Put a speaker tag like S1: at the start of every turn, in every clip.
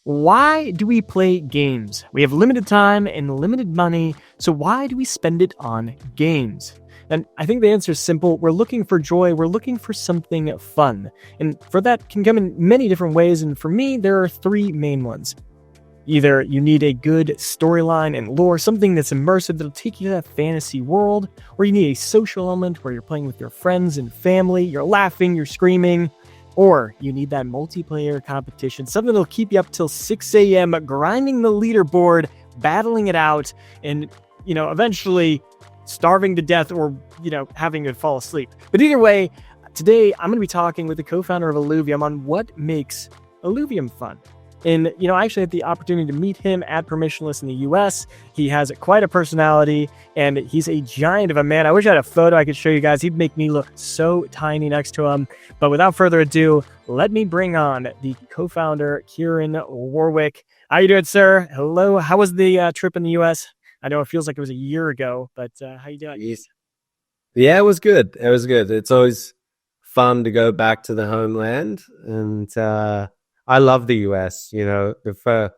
S1: Why do we play games? We have limited time and limited money, so why do we spend it on games? And I think the answer is simple. We're looking for joy. We're looking for something fun. And for that can come in many different ways. And for me, there are three main ones. Either you need a good storyline and lore, something that's immersive that'll take you to that fantasy world, or you need a social element where you're playing with your friends and family, you're laughing, you're screaming, or you need that multiplayer competition, something that'll keep you up till 6 a.m. grinding the leaderboard, battling it out, and, eventually starving to death or, having to fall asleep. But either way, today I'm going to be talking with the co-founder of Illuvium on what makes Illuvium fun. And, I actually had the opportunity to meet him at Permissionless in the US. He has quite a personality, and he's a giant of a man. I wish I had a photo I could show you guys. He'd make me look so tiny next to him. But without further ado, let me bring on the co-founder, Kieran Warwick. How you doing, sir? Hello. How was the trip in the US? I know it feels like it was a year ago, but how you doing?
S2: Yes. Yeah, it was good. It was good. It's always fun to go back to the homeland, and I love the US. For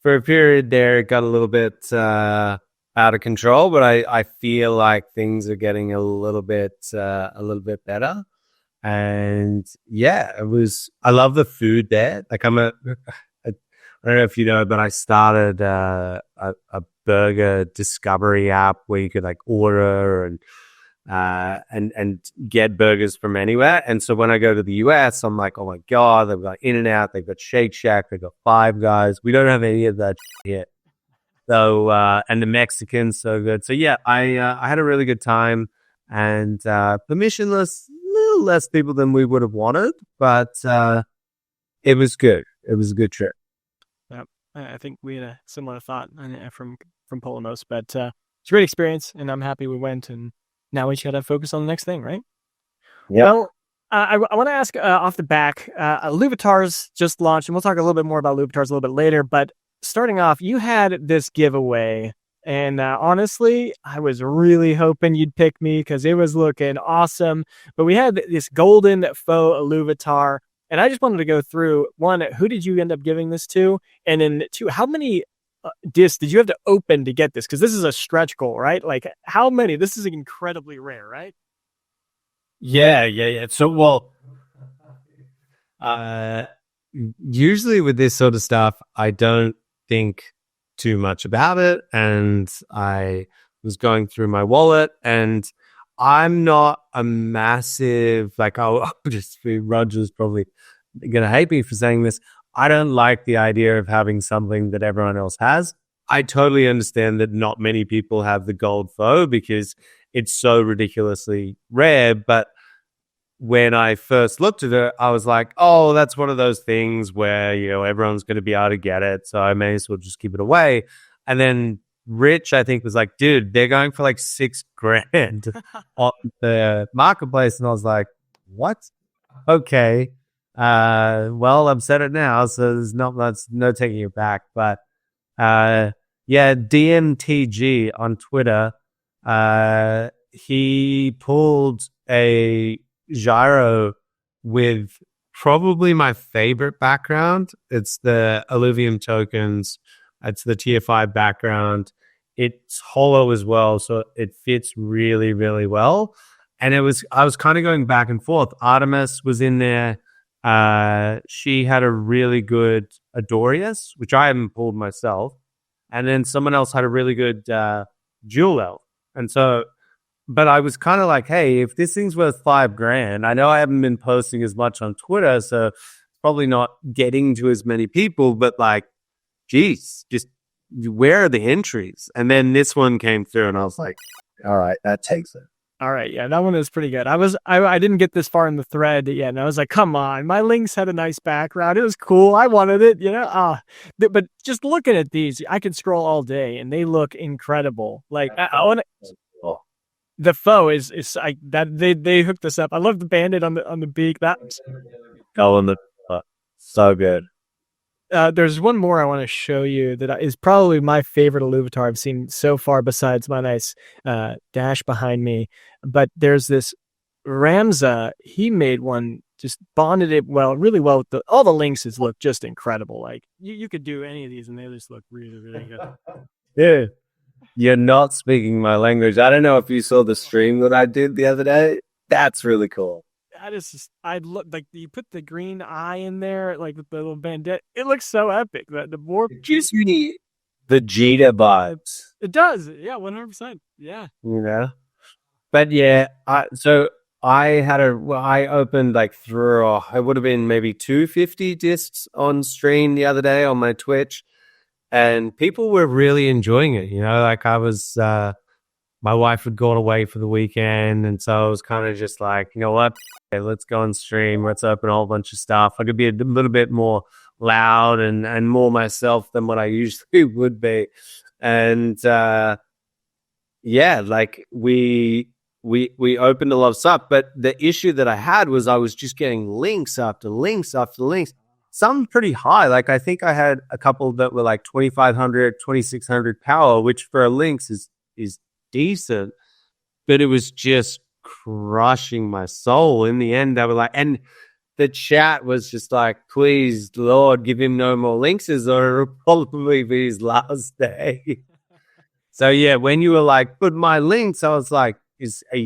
S2: a period there, it got a little bit out of control, but I feel like things are getting a little bit better. And yeah, I love the food there. Like I don't know if you know, but I started a burger discovery app where you could like order and get burgers from anywhere. And so when I go to the US, I'm like, oh my God, they've got In-N-Out, they've got Shake Shack, they've got Five Guys. We don't have any of that yet. So, and the Mexicans, so good. So yeah, I had a really good time, and permissionless, a little less people than we would have wanted, but it was good. It was a good trip.
S1: Yep. I think we had a similar thought from Polemos, but it's a great experience, and I'm happy we went, and now we just got to focus on the next thing, right?
S2: Yeah.
S1: Well, I want to ask off the back, Illuvitar's just launched, and we'll talk a little bit more about Illuvitar's a little bit later, but starting off, you had this giveaway, and honestly, I was really hoping you'd pick me because it was looking awesome, but we had this golden faux Illuvitar, and I just wanted to go through, one, who did you end up giving this to? And then two, how many discs did you have to open to get this? Because this is a stretch goal, right? Like how many? This is incredibly rare, right?
S2: Yeah. So, well, usually with this sort of stuff, I don't think too much about it. And I was going through my wallet, and I'm not a massive, Roger's probably going to hate me for saying this. I don't like the idea of having something that everyone else has. I totally understand that not many people have the gold faux because it's so ridiculously rare. But when I first looked at it, I was like, oh, that's one of those things where, everyone's going to be able to get it. So I may as well just keep it away. And then Rich, I think, was like, dude, they're going for like $6,000 on the marketplace. And I was like, what? Okay. Well, I've said it now, so there's no taking it back. But DMTG on Twitter, he pulled a gyro with probably my favorite background. It's the illuvium tokens. It's the tier 5 background. It's hollow as well, so it fits really, really well. And I was kind of going back and forth. Artemis was in there. She had a really good Adorius, which I haven't pulled myself. And then someone else had a really good Jewel Elf. And so, but I was kind of like, hey, if this thing's worth $5,000, I know I haven't been posting as much on Twitter, so it's probably not getting to as many people, but like, geez, just where are the entries? And then this one came through, and I was like, all right, that takes it.
S1: All right, yeah, that one is pretty good. I didn't get this far in the thread yet, and I was like, come on, my links had a nice background. It was cool. I wanted it, but just looking at these, I could scroll all day, and they look incredible. Like I want to. The faux is that they hooked this up. I love the bandit on the beak. That's
S2: so good.
S1: There's one more I want to show you that is probably my favorite Illuvitar I've seen so far, besides my nice dash behind me. But there's this Ramza, he made one, just bonded it really well. With all the links look just incredible. Like you could do any of these and they just look really, really good.
S2: Yeah. You're not speaking my language. I don't know if you saw the stream that I did the other day. That's really cool.
S1: That is just, I look like you put the green eye in there, like with the little bandit. It looks so epic. The more
S2: It gives me the Jeter vibes.
S1: it does, yeah, 100%, yeah.
S2: You know, but yeah, I opened like it would have been maybe 250 discs on stream the other day on my Twitch, and people were really enjoying it. You know, like I was, my wife had gone away for the weekend, and so I was kind of just like, you know what, okay, let's go on stream, let's open a whole bunch of stuff. I could be a little bit more loud and more myself than what I usually would be, and yeah, like we opened a lot of stuff, but the issue that I had was I was just getting links after links after links, some pretty high. Like I think I had a couple that were like 2,500, 2,600 power, which for links is decent, but it was just crushing my soul. In the end, they were like, and the chat was just like, please, Lord, give him no more links, or it'll probably be his last day. So yeah, when you were like, put my links, I was like, are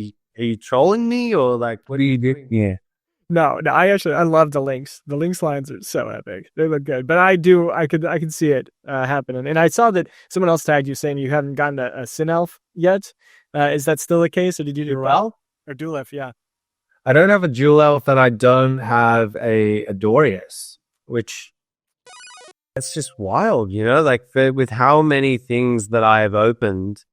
S2: you trolling me, or like, what are you doing? Yeah.
S1: No, I love the links. The links lines are so epic. They look good. But I can see it happening. And I saw that someone else tagged you saying you haven't gotten a Sin Elf yet. Is that still the case, or did you do well? Or Dual Elf, yeah.
S2: I don't have a Dual Elf, and I don't have a Dorius, which it's just wild, you know, like with how many things that I have opened,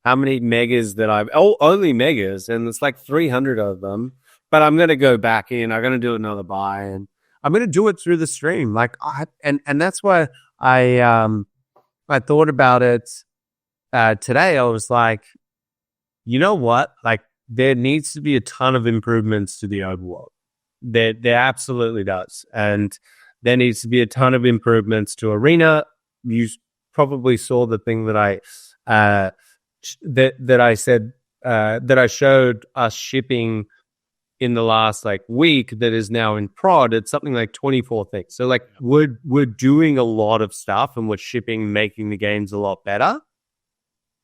S2: how many megas that only megas, and it's like 300 of them. But I'm going to go back in. I'm going to do another buy, and I'm going to do it through the stream. Like, and that's why I thought about it today. I was like, you know what? Like, there needs to be a ton of improvements to the overworld. There absolutely does, and there needs to be a ton of improvements to Arena. You probably saw the thing that I that I said that I showed us shipping in the last like week that is now in prod. It's something like 24 things. So like we're doing a lot of stuff, and we're shipping, making the games a lot better.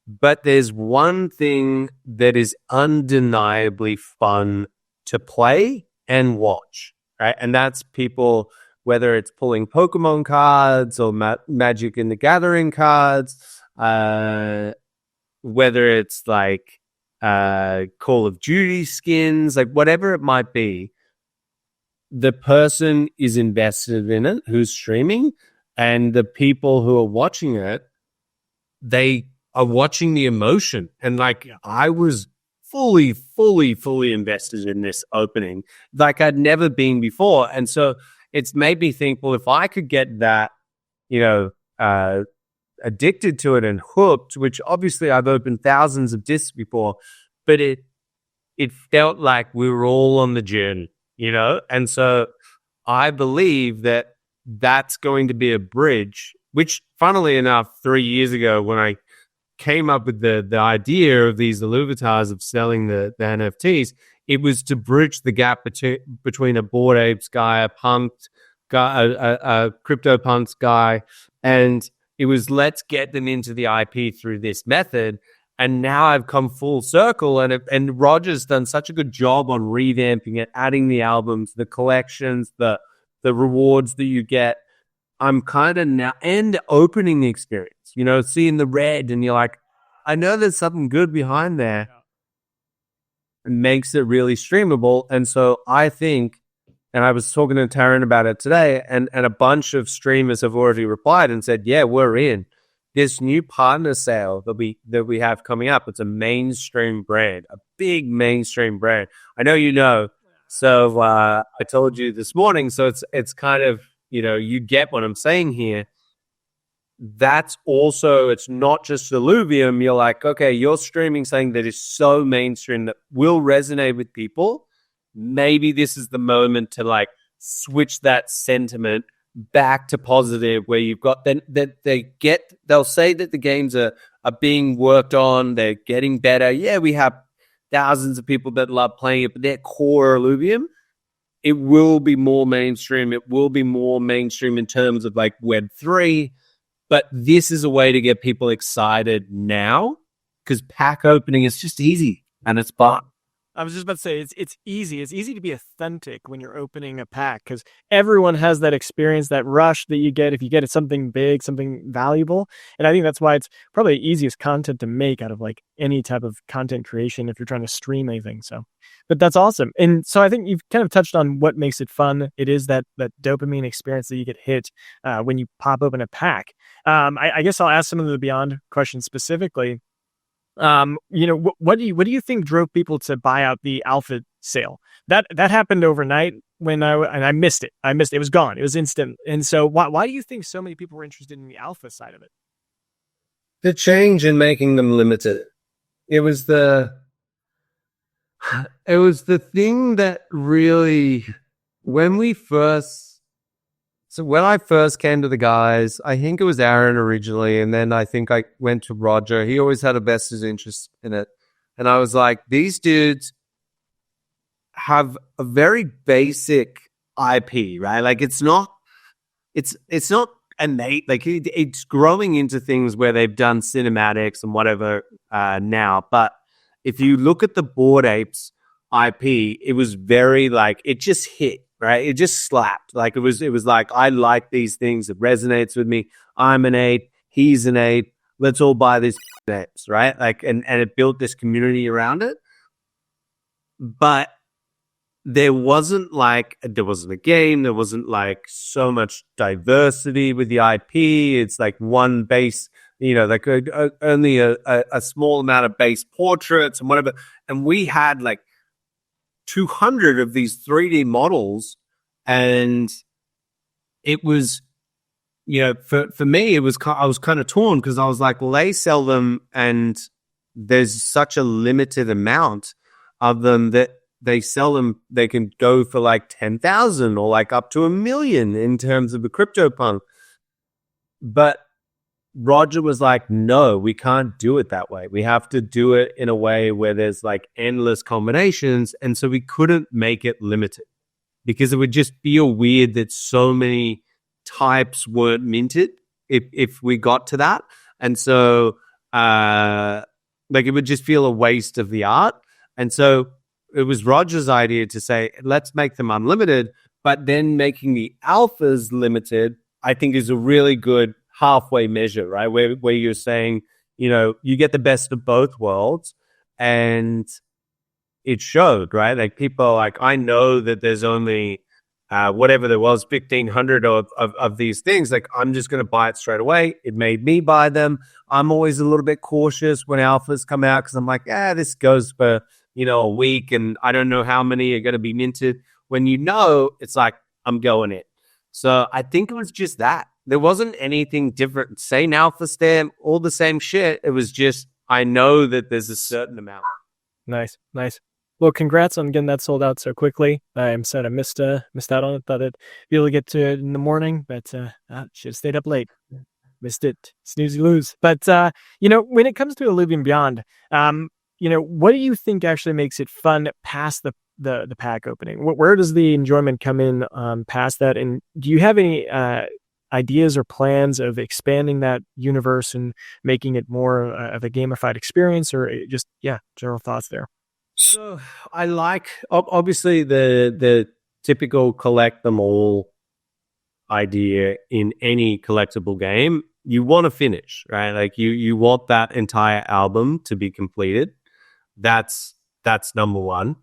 S2: But there's one thing that is undeniably fun to play and watch, right? And that's people, whether it's pulling Pokemon cards or Magic in the Gathering cards, whether it's like Call of Duty skins, like whatever it might be, the person is invested in it who's streaming, and the people who are watching it, they are watching the emotion. And like, I was fully invested in this opening like I'd never been before. And so it's made me think, well, if I could get that, you know, addicted to it and hooked, which obviously I've opened thousands of discs before, but it felt like we were all on the journey, you know? And so I believe that that's going to be a bridge, which funnily enough, 3 years ago when I came up with the idea of these illuvatars of selling the NFTs, it was to bridge the gap between a Bored Apes guy, a punked guy, a crypto punks guy, and it was, let's get them into the IP through this method. And now I've come full circle, and Roger's done such a good job on revamping it, adding the albums, the collections, the rewards that you get. I'm kind of now, and opening the experience, you know, seeing the red, and you're like, I know there's something good behind there. It makes it really streamable. And so I think, and I was talking to Taryn about it today, and a bunch of streamers have already replied and said, yeah, we're in. This new partner sale that we have coming up, it's a mainstream brand, a big mainstream brand. I know you know. So I told you this morning, so it's kind of, you know, you get what I'm saying here. That's also, it's not just illuvium. You're like, okay, you're streaming something that is so mainstream that will resonate with people. Maybe this is the moment to like switch that sentiment back to positive, where you've got then that they'll say that the games are being worked on, they're getting better. Yeah, we have thousands of people that love playing it, but their core illuvium, it will be more mainstream. It will be more mainstream in terms of like Web3. But this is a way to get people excited now because pack opening is just easy and it's fun.
S1: I was just about to say it's easy. It's easy to be authentic when you're opening a pack because everyone has that experience, that rush that you get if you get something big, something valuable. And I think that's why it's probably the easiest content to make out of like any type of content creation if you're trying to stream anything. So, but that's awesome. And so I think you've kind of touched on what makes it fun. It is that dopamine experience that you get hit when you pop open a pack. I guess I'll ask some of the Beyond questions specifically. What do you think drove people to buy out the alpha sale? That happened overnight when I missed it. It was gone. It was instant. And so why do you think so many people were interested in the alpha side of it?
S2: The change in making them limited. It was the thing that really, when I first came to the guys, I think it was Aaron originally, and then I think I went to Roger. He always had a vested interest in it. And I was like, these dudes have a very basic IP, right? Like it's not innate. Like it's growing into things where they've done cinematics and whatever now. But if you look at the Bored Apes IP, it was very like, it just hit. Right, it just slapped. Like it was like, I like these things. It resonates with me. I'm an ape. He's an ape. Let's all buy these apes, right? Like, and it built this community around it. But there wasn't a game. There wasn't like so much diversity with the IP. It's like one base, like only a small amount of base portraits and whatever. And we had like 200 of these 3D models, and it was, for me, I was kind of torn because I was like, well, they sell them, and there's such a limited amount of them that they sell them. They can go for like 10,000 or like up to $1 million in terms of a CryptoPunk. But Roger was like, no, we can't do it that way. We have to do it in a way where there's like endless combinations. And so we couldn't make it limited because it would just feel weird that so many types weren't minted if we got to that. And so like it would just feel a waste of the art. And so it was Roger's idea to say, let's make them unlimited, but then making the alphas limited, I think is a really good halfway measure, right? Where you're saying, you get the best of both worlds, and it showed, right? Like people are like, I know that there's only whatever there was, 1,500 of these things. Like I'm just going to buy it straight away. It made me buy them. I'm always a little bit cautious when alphas come out because I'm like, this goes for a week, and I don't know how many are going to be minted. When it's like I'm going in. So I think it was just that. There wasn't anything different. Same alpha stamp, all the same shit. It was just, I know that there's a certain amount.
S1: Nice. Well, congrats on getting that sold out so quickly. I'm sad I missed out on it. Thought I'd be able to get to it in the morning, but should have stayed up late. Missed it. Snooze, you lose. But, when it comes to Illuvium Beyond, what do you think actually makes it fun past the pack opening? Where does the enjoyment come in past that? And do you have any ideas or plans of expanding that universe and making it more of a gamified experience, or just general thoughts there?
S2: So I like obviously the typical collect them all idea in any collectible game. You want to finish, right? Like you want that entire album to be completed. That's number one.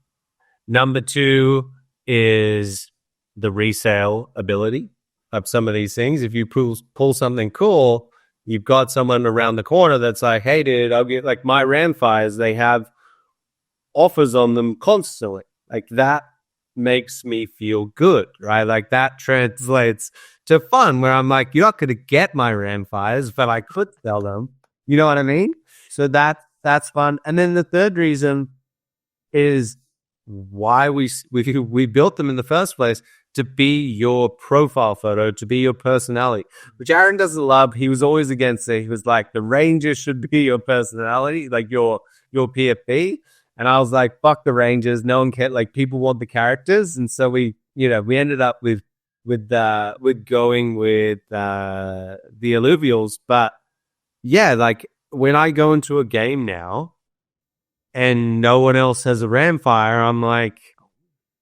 S2: Number two is the resale ability of some of these things. If you pull something cool, you've got someone around the corner that's like, hey, dude, I'll get like my Ramfires. They have offers on them constantly. Like that makes me feel good, right? Like that translates to fun where I'm like, you're not going to get my Ramfires, but I could sell them. You know what I mean? So that's fun. And then the third reason is why we built them in the first place, to be your profile photo, to be your personality, which Aaron doesn't love. He was always against it. He was like, the Ranger should be your personality, like your PFP. And I was like, fuck the Rangers. No one cared. Like, people want the characters. And so we ended up with going with the alluvials. But yeah, like when I go into a game now and no one else has a Ramfire, I'm like,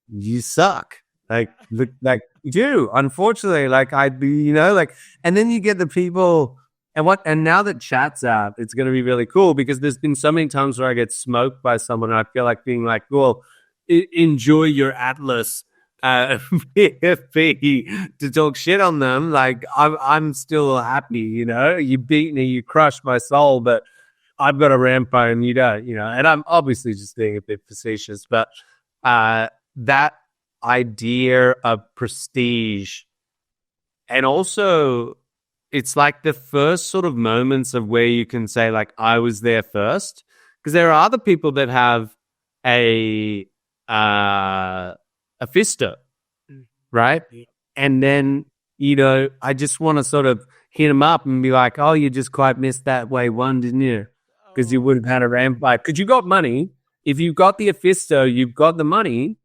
S2: you suck. Like you do. Unfortunately, like I'd be, like, and then you get the people. And now that chat's out, it's going to be really cool because there's been so many times where I get smoked by someone and I feel like being like, well, enjoy your Atlas PFP to talk shit on them. Like, I'm still happy, you beat me, you crushed my soul, but I've got a Ramfire and you don't, and I'm obviously just being a bit facetious, but that idea of prestige and also it's like the first sort of moments of where you can say like I was there first, because there are other people that have a Fisto, right? And then I just want to sort of hit them up and be like, oh, you just quite missed that wave one, didn't you? Because you would have had a Ramfire because you got money. If you got the Fisto, you've got the money,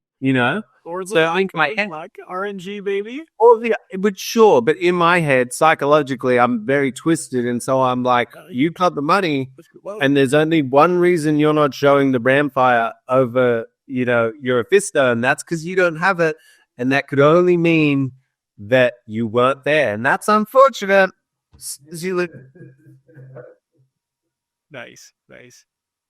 S1: Or
S2: so I think my head,
S1: like RNG, baby.
S2: Oh yeah, but sure. But in my head, psychologically, I'm very twisted, and so I'm like, you got the money, and there's only one reason you're not showing the Ramfire over, your Fisto, and that's because you don't have it, and that could only mean that you weren't there, and that's unfortunate.
S1: Nice.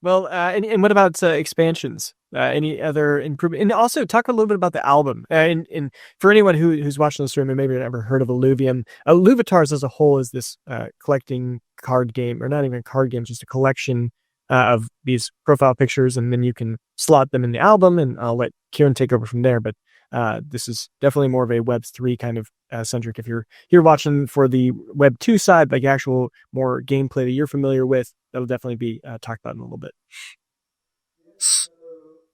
S1: Well, and what about expansions? Any other improvement? And also talk a little bit about the album. And for anyone who's watching the stream and maybe never heard of Illuvium, Illuvatars as a whole is this collecting card game, or not even a card game, just a collection of these profile pictures, and then you can slot them in the album. And I'll let Kieran take over from there. But this is definitely more of a Web 3 kind of centric. If you're watching for the Web 2 side, like actual more gameplay that you're familiar with, that'll definitely be talked about in a little bit.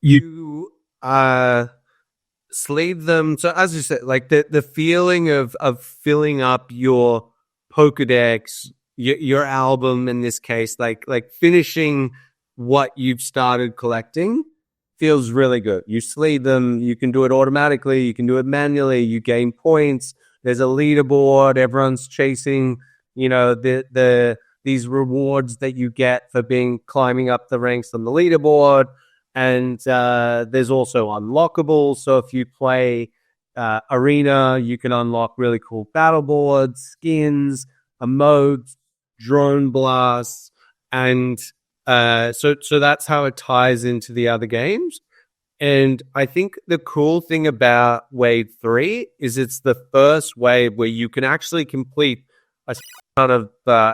S2: You sleeve them. So as you said, like the feeling of filling up your Pokedex, your album in this case, like finishing what you've started collecting feels really good. You sleeve them, you can do it automatically, you can do it manually, you gain points, there's a leaderboard, everyone's chasing, these rewards that you get for climbing up the ranks on the leaderboard. And there's also unlockables. So if you play Arena, you can unlock really cool battle boards, skins, emotes, drone blasts. And so that's how it ties into the other games. And I think the cool thing about Wave 3 is it's the first wave where you can actually complete a ton of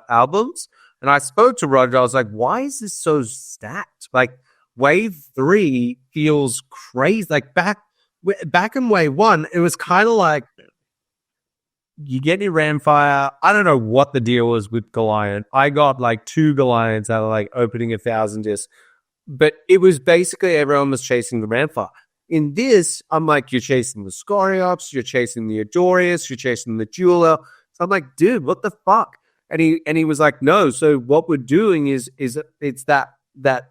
S2: albums. And I spoke to Roger. I was like, why is this so stacked? Like, Wave 3 feels crazy. Like back in Wave 1, it was kind of like you get your Ramfire. I don't know what the deal was with Goliath. I got like 2 Goliaths out of like opening 1,000 discs. But it was basically everyone was chasing the Ramfire. In this, I'm like, you're chasing the Scoriops, you're chasing the Adorius, you're chasing the Jeweler. So I'm like, dude, what the fuck? And he was like, no. So what we're doing is it's that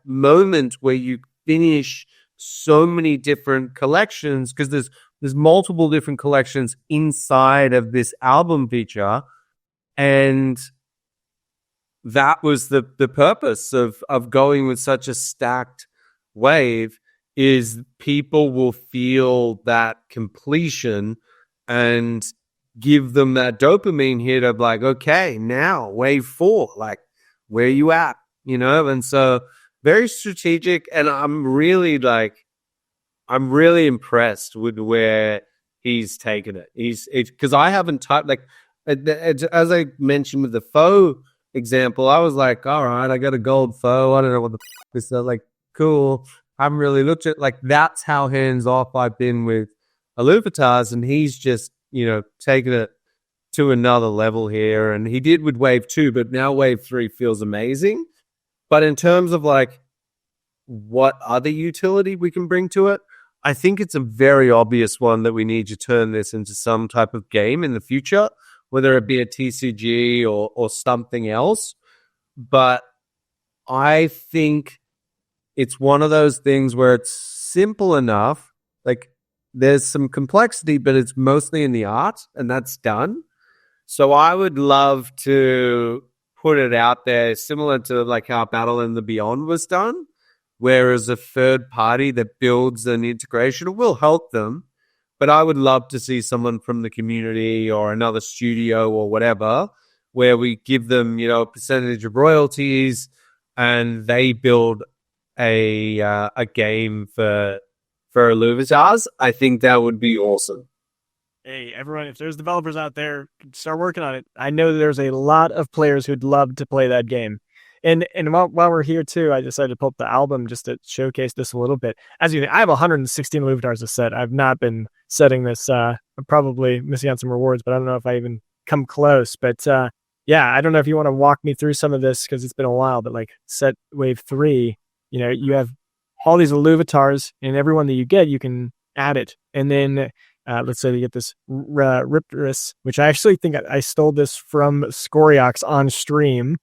S2: moment where you finish so many different collections, because there's multiple different collections inside of this album feature, and that was the purpose of going with such a stacked wave, is people will feel that completion and give them that dopamine hit of like, okay, now Wave 4, like, where you at? And so very strategic, and I'm really impressed with where he's taken it. Because I haven't typed, like, as I mentioned with the foe example, I was like, all right, I got a gold foe. I don't know what the f is. Like, cool. I haven't really looked at, like, that's how hands off I've been with Illuvatars, and he's just, taken it to another level here. And he did with Wave 2, but now Wave 3 feels amazing. But in terms of like what other utility we can bring to it, I think it's a very obvious one that we need to turn this into some type of game in the future, whether it be a TCG or something else. But I think it's one of those things where it's simple enough. Like there's some complexity, but it's mostly in the art, and that's done. So I would love to put it out there, similar to like how Battle in the Beyond was done, whereas a third party that builds an integration will help them. But I would love to see someone from the community or another studio or whatever, where we give them, a percentage of royalties, and they build a game for illuviums. I think that would be awesome.
S1: Hey, everyone, if there's developers out there, start working on it. I know there's a lot of players who'd love to play that game. And while we're here too, I decided to pull up the album just to showcase this a little bit. As you think, I have 116 Illuviums to set. I've not been setting this. I'm probably missing out some rewards, but I don't know if I even come close. But yeah, I don't know if you want to walk me through some of this because it's been a while. But like set wave 3, you have all these Illuviums, and everyone that you get, you can add it, and then. Let's say you get this Riptorus, which I actually think I stole this from Scoriox on stream,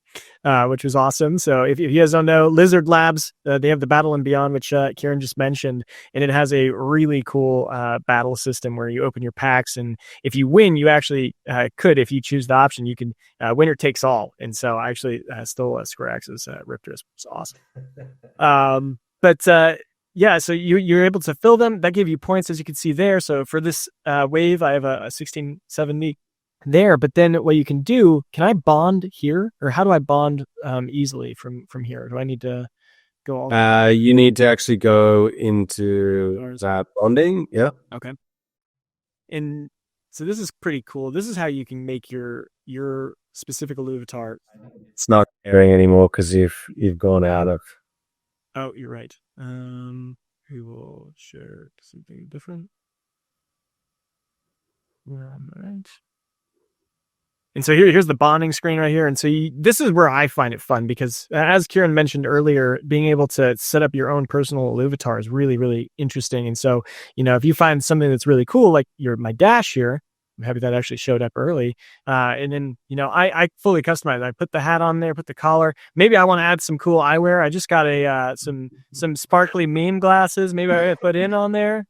S1: which was awesome. So if you guys don't know, Lizard Labs, they have the Battle and Beyond, which Kieran just mentioned, and it has a really cool battle system where you open your packs, and if you win, you actually could, if you choose the option, you can winner takes all. And so I actually stole Scoriox's Riptorus, which was awesome. But yeah, so you're able to fill them. That gave you points, as you can see there. So for this wave, I have a 1670 there. But then what you can do, can I bond here? Or how do I bond easily from here? Do I need to go all
S2: you need to actually go into that bonding. Yeah.
S1: Okay. And so this is pretty cool. This is how you can make your specific Illuvitar.
S2: It's not caring anymore because you've gone out of.
S1: Oh, you're right. We will share something different. Right. And so here's the bonding screen right here. And so this is where I find it fun because, as Kieran mentioned earlier, being able to set up your own personal Illuvitar is really, really interesting. And so, if you find something that's really cool, like my dash here, I'm happy that actually showed up early. And then, I fully customize. I put the hat on there, put the collar. Maybe I want to add some cool eyewear. I just got some sparkly meme glasses. Maybe I put in on there.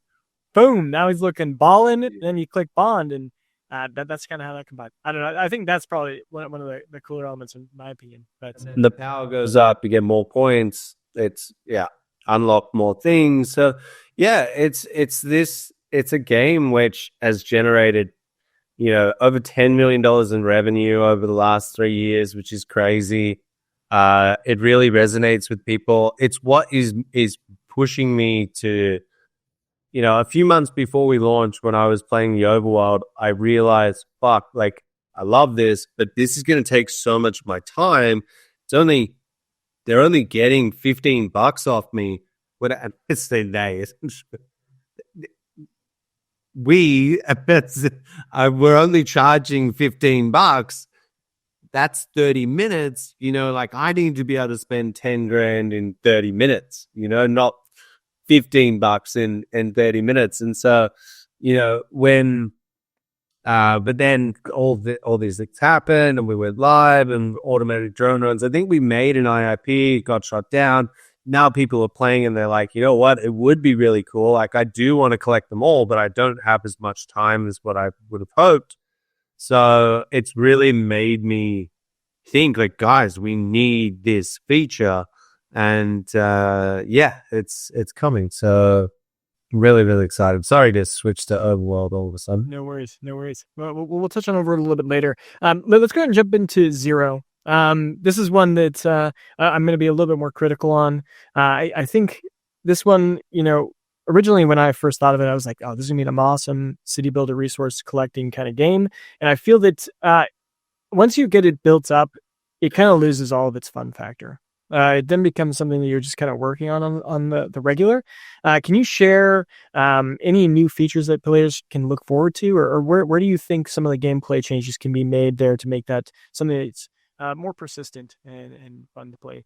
S1: Boom. Now he's looking ballin'. And then you click bond, and that's kind of how that combines. I don't know. I think that's probably one of the cooler elements in my opinion. But
S2: the power goes up, you get more points. It's unlock more things. So yeah, it's a game which has generated over $10 million in revenue over the last 3 years, which is crazy. It really resonates with people. It's what is pushing me to, a few months before we launched, when I was playing the overworld, I realized, I love this, but this is going to take so much of my time. They're only getting $15 off me. It's the days. We're only charging $15. That's 30 minutes. I need to be able to spend 10 grand in 30 minutes, not $15 in 30 minutes. And so, but then all these things happened, and we went live, and automated drone runs. I think we made an IIP, got shot down. Now people are playing, and they're like, you know what? It would be really cool. Like, I do want to collect them all, but I don't have as much time as what I would have hoped. So it's really made me think, guys, we need this feature, and it's coming. So really, really excited. Sorry to switch to Overworld all of a sudden.
S1: No worries. Well, we'll touch on Overworld a little bit later. Let's go ahead and jump into Zero. This is one that I'm going to be a little bit more critical on. I think this one, originally when I first thought of it, I was like, oh, this is going to be an awesome city builder resource collecting kind of game. And I feel that once you get it built up, it kind of loses all of its fun factor. It then becomes something that you're just kind of working on the regular. Can you share any new features that players can look forward to, or where do you think some of the gameplay changes can be made there to make that something that's more persistent and fun to play?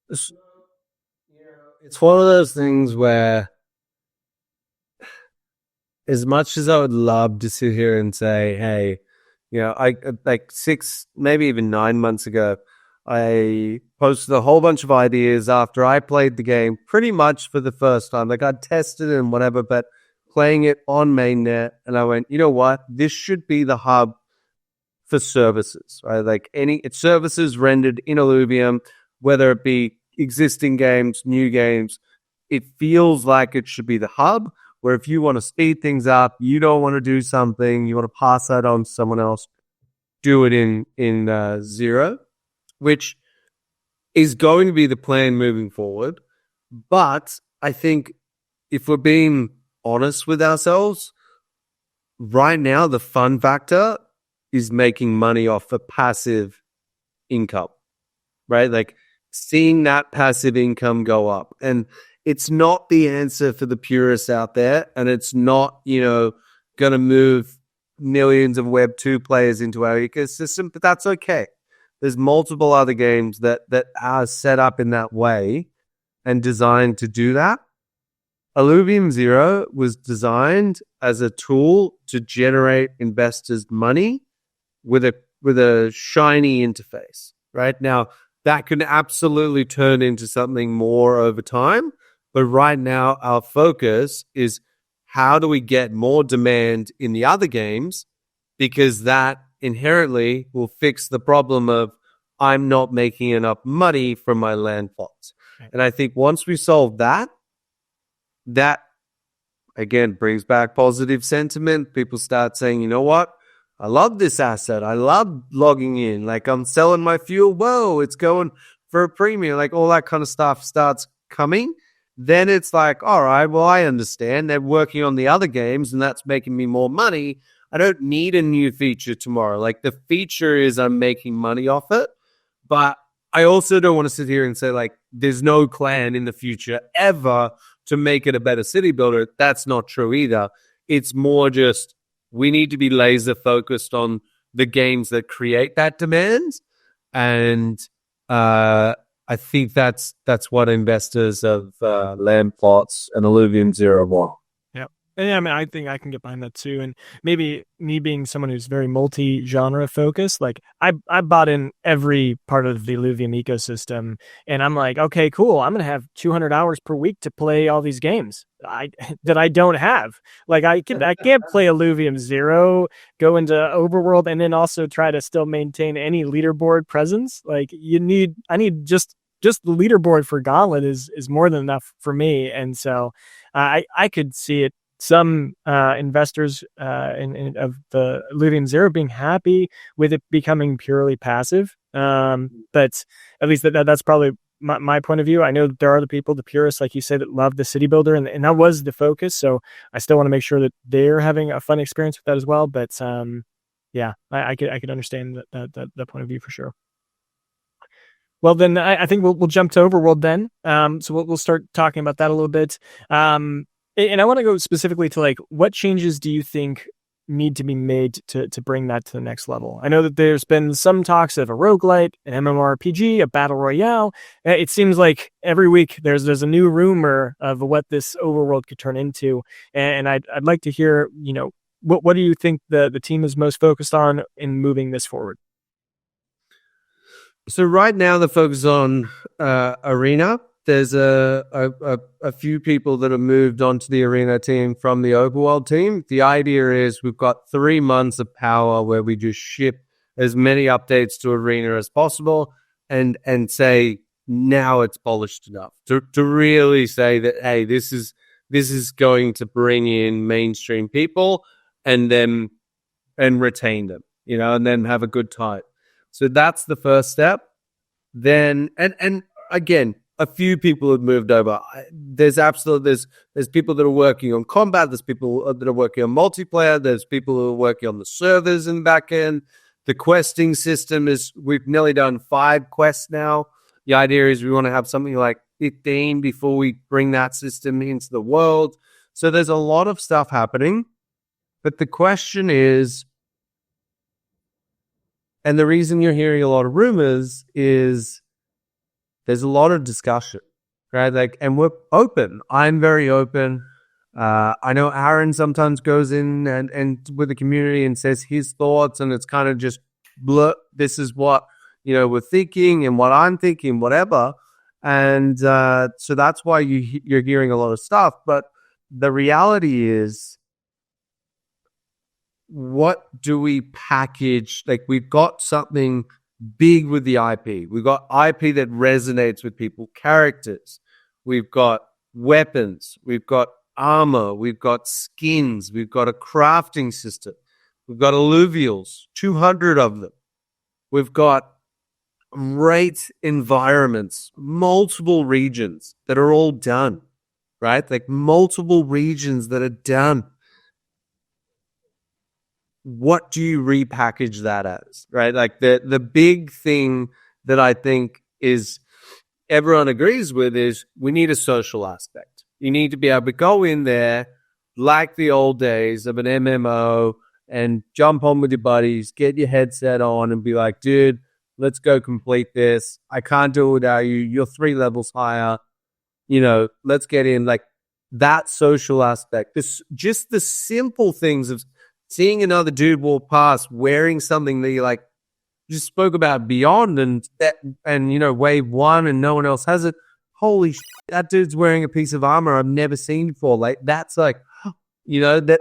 S2: It's one of those things where, as much as I would love to sit here and say, hey, I like 6, maybe even 9 months ago, I posted a whole bunch of ideas after I played the game pretty much for the first time. Like, I tested it and whatever, but playing it on mainnet, and I went, you know what? This should be the hub for services, right? Like it's services rendered in illuvium, whether it be existing games, new games. It feels like it should be the hub where if you want to speed things up, you don't want to do something, you want to pass that on to someone else, do it in Zero, which is going to be the plan moving forward. But I think if we're being honest with ourselves, right now the fun factor is making money off a passive income, right? Like seeing that passive income go up. And it's not the answer for the purists out there. And it's not, going to move millions of Web 2 players into our ecosystem, but that's okay. There's multiple other games that are set up in that way and designed to do that. Illuvium Zero was designed as a tool to generate investors' money with a shiny interface, right? Now, that can absolutely turn into something more over time, but right now our focus is how do we get more demand in the other games, because that inherently will fix the problem of I'm not making enough money from my land plots. And I think once we solve that again brings back positive sentiment. People start saying, you know what? I love this asset. I love logging in. Like, I'm selling my fuel. Whoa, it's going for a premium. Like, all that kind of stuff starts coming. Then it's like, all right, well, I understand. They're working on the other games, and that's making me more money. I don't need a new feature tomorrow. Like, the feature is I'm making money off it. But I also don't want to sit here and say, like, there's no plan in the future ever to make it a better city builder. That's not true either. It's more just we need to be laser focused on the games that create that demand. And I think that's what investors of land plots and Illuvium Zero want.
S1: And yeah, I mean, I think I can get behind that too. And maybe me being someone who's very multi-genre focused, like I bought in every part of the Illuvium ecosystem, and I'm like, okay, cool. I'm gonna have 200 hours per week to play all these games that I don't have. Like I can't play Illuvium Zero, go into Overworld, and then also try to still maintain any leaderboard presence. Like I need just the leaderboard for Gauntlet is more than enough for me, and so I could see it. Some investors of the Illuvium Zero being happy with it becoming purely passive. But at least that's probably my point of view. I know there are the people, the purists, like you said, that love the city builder, and that was the focus. So I still want to make sure that they're having a fun experience with that as well. But yeah, I could understand that point of view for sure. Well, then I think we'll jump to Overworld then. So we'll start talking about that a little bit. And I want to go specifically to like, what changes do you think need to be made to bring that to the next level? I know that there's been some talks of a roguelite, an MMORPG, a battle royale. It seems like every week there's a new rumor of what this overworld could turn into. And I'd like to hear, what do you think the team is most focused on in moving this forward?
S2: So right now the focus is on Arena. There's a few people that have moved onto the Arena team from the Overworld team. The idea is we've got 3 months of power where we just ship as many updates to Arena as possible and say now it's polished enough to really say that, hey, this is going to bring in mainstream people and retain them, and then have a good time. So that's the first step. Then and again, a few people have moved over. There's people that are working on combat. There's people that are working on multiplayer. There's people who are working on the servers in the back end. The questing system we've nearly done 5 quests now. The idea is we want to have something like 15 before we bring that system into the world. So there's a lot of stuff happening. But the question is, and the reason you're hearing a lot of rumors is there's a lot of discussion, right? Like, and we're open. I'm very open. I know Aaron sometimes goes in and with the community and says his thoughts, and it's kind of just, this is what we're thinking and what I'm thinking, whatever. And so that's why you're hearing a lot of stuff. But the reality is, what do we package? Like, we've got something big with the IP. We've got IP that resonates with people, characters. We've got weapons. We've got armor. We've got skins. We've got a crafting system. We've got illuvials, 200 of them. We've got great environments, multiple regions that are all done, right? Like multiple regions that are done. What do you repackage that as, right? Like the big thing that I think is everyone agrees with is we need a social aspect. You need to be able to go in there like the old days of an MMO and jump on with your buddies, get your headset on and be like, dude, let's go complete this. I can't do it without you. You're 3 levels higher. Let's get in. Like that social aspect. Just the simple things of seeing another dude walk past wearing something that you like just spoke about Beyond and wave 1 and no one else has it. Holy shit, that dude's wearing a piece of armor I've never seen before. Like that's like,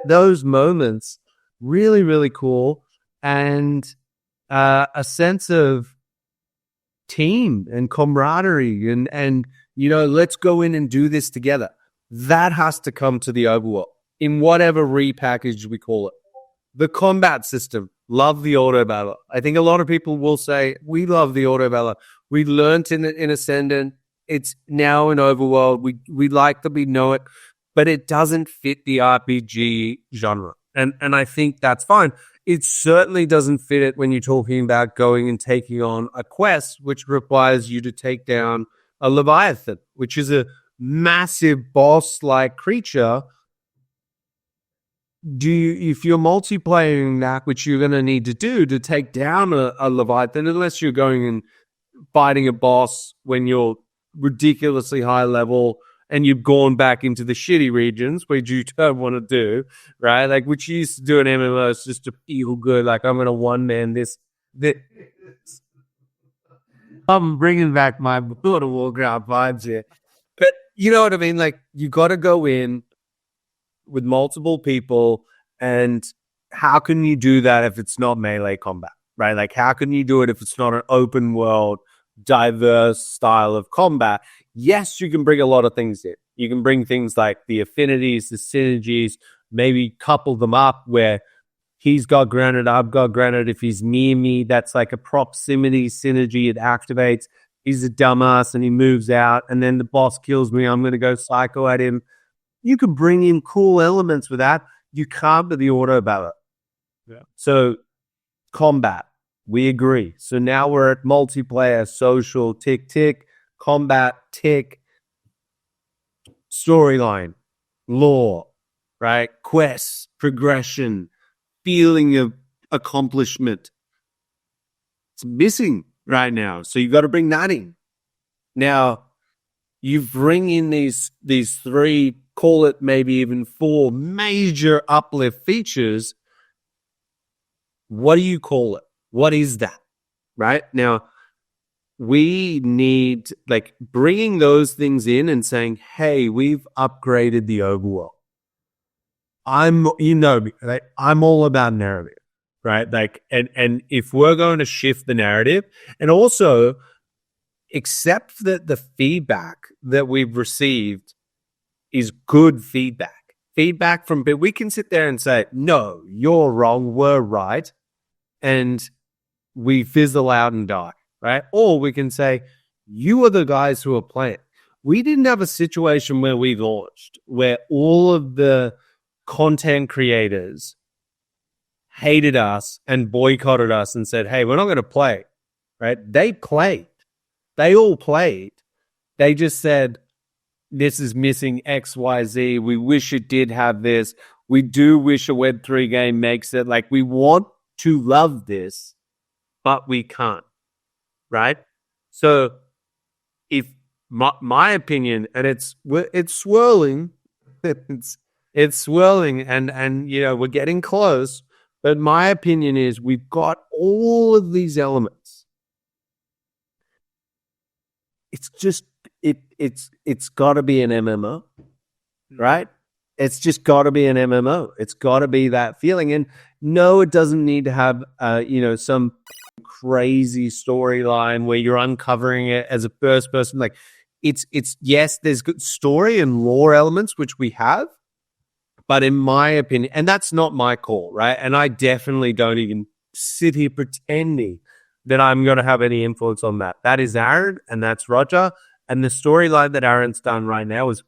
S2: those moments really, really cool. And a sense of team and camaraderie and let's go in and do this together. That has to come to the overworld in whatever repackage we call it. The combat system, love the auto battle. I think a lot of people will say, we love the auto battle. We learned in Ascendant. It's now in Overworld. We like that we know it, but it doesn't fit the RPG genre. And I think that's fine. It certainly doesn't fit it when you're talking about going and taking on a quest, which requires you to take down a Leviathan, which is a massive boss-like creature. If you're multiplaying that, which you're going to need to do to take down a Leviathan, unless you're going and fighting a boss when you're ridiculously high level and you've gone back into the shitty regions, which you don't want to do, right? Like, which you used to do in MMOs just to feel good. Like, I'm going to one-man this. I'm bringing back my World of Warcraft vibes here. But you know what I mean? Like, you got to go in with multiple people, and how can you do that if it's not melee combat, right? Like, how can you do it if it's not an open world, diverse style of combat? Yes, you can bring a lot of things in. You can bring things like the affinities, the synergies, maybe couple them up where he's got granite, I've got granite. If he's near me, that's like a proximity synergy. It activates. He's a dumbass and he moves out, and then the boss kills me. I'm going to go psycho at him. You can bring in cool elements with that. You can't with the auto battle. Yeah. So combat, we agree. So now we're at multiplayer, social, tick, combat, tick, storyline, lore, right? Quests, progression, feeling of accomplishment. It's missing right now. So you got to bring that in. Now, you bring in these 3, call it maybe even 4 major uplift features. What do you call it? What is that? Right? Now, we need like bringing those things in and saying, hey, we've upgraded the overworld. I'm all about narrative, right? Like, and if we're going to shift the narrative and also accept that the feedback that we've received is good feedback from, but we can sit there and say, no, you're wrong, we're right. And we fizzle out and die, right? Or we can say, you are the guys who are playing. We didn't have a situation where we launched, where all of the content creators hated us and boycotted us and said, hey, we're not going to play, right? They played. They all played. They just said, this is missing X, Y, Z. We wish it did have this. We do wish a Web3 game makes it. Like, we want to love this, but we can't, right? So if my opinion, and it's swirling, it's swirling and we're getting close, but my opinion is we've got all of these elements. it's just it's got to be an MMO, right? It's just got to be an MMO. It's got to be that feeling. And no, it doesn't need to have some crazy storyline where you're uncovering it as a first person. Like it's yes, there's good story and lore elements which we have, but in my opinion, and that's not my call, right? And I definitely don't even sit here pretending that I'm going to have any influence on that. That is Aaron and that's Roger. And the storyline that Aaron's done right now is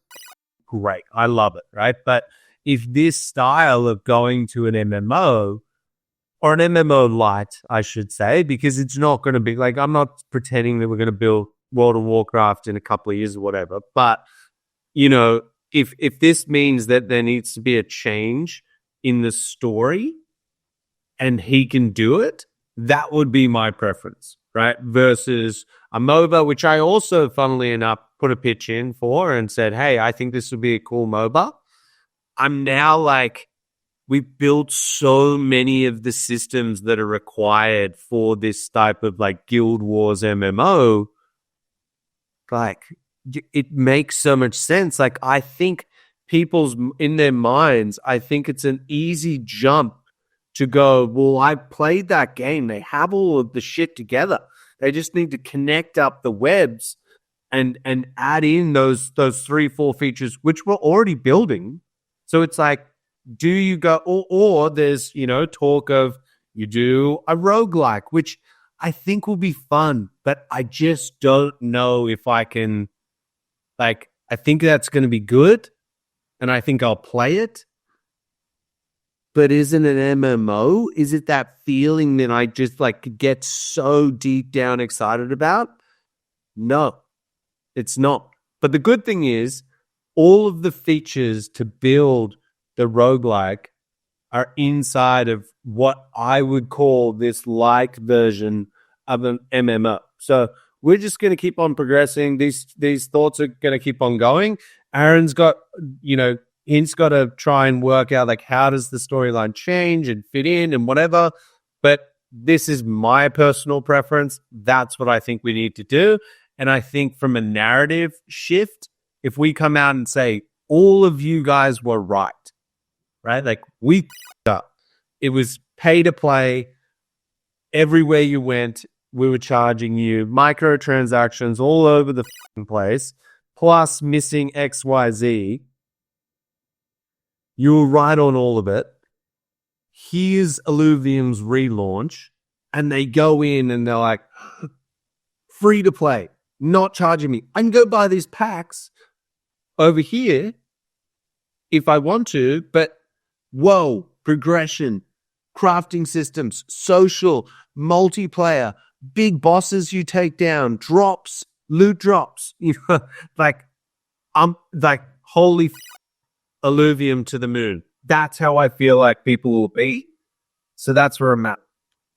S2: great. I love it, right? But if this style of going to an MMO or an MMO light, I should say, because it's not going to be like, I'm not pretending that we're going to build World of Warcraft in a couple of years or whatever. But, if this means that there needs to be a change in the story and he can do it, that would be my preference, right? Versus a MOBA, which I also, funnily enough, put a pitch in for and said, hey, I think this would be a cool MOBA. I'm now like, we've built so many of the systems that are required for this type of like Guild Wars MMO. Like, it makes so much sense. Like, I think in their minds, I think it's an easy jump to go, well, I played that game. They have all of the shit together. They just need to connect up the webs and add in those 3-4 features, which we're already building. So it's like, do you go, or there's, talk of you do a roguelike, which I think will be fun, but I just don't know if I can, like, I think that's going to be good and I think I'll play it. But isn't it an MMO? Is it that feeling that I just like get so deep down excited about? No, it's not. But the good thing is all of the features to build the roguelike are inside of what I would call this like version of an MMO. So we're just going to keep on progressing. These thoughts are going to keep on going. Aaron's got, he's got to try and work out like how does the storyline change and fit in and whatever. But this is my personal preference. That's what I think we need to do. And I think from a narrative shift, if we come out and say, all of you guys were right? Like we up. It was pay to play. Everywhere you went, we were charging you microtransactions all over the place, plus missing XYZ. You were right on all of it. Here's Illuvium's relaunch, and they go in and they're like, free to play, not charging me. I can go buy these packs over here if I want to, but whoa, progression, crafting systems, social, multiplayer, big bosses you take down, drops, loot drops. Like, I'm like, holy illuvium to the moon. That's how I feel like people will be. So that's where I'm at.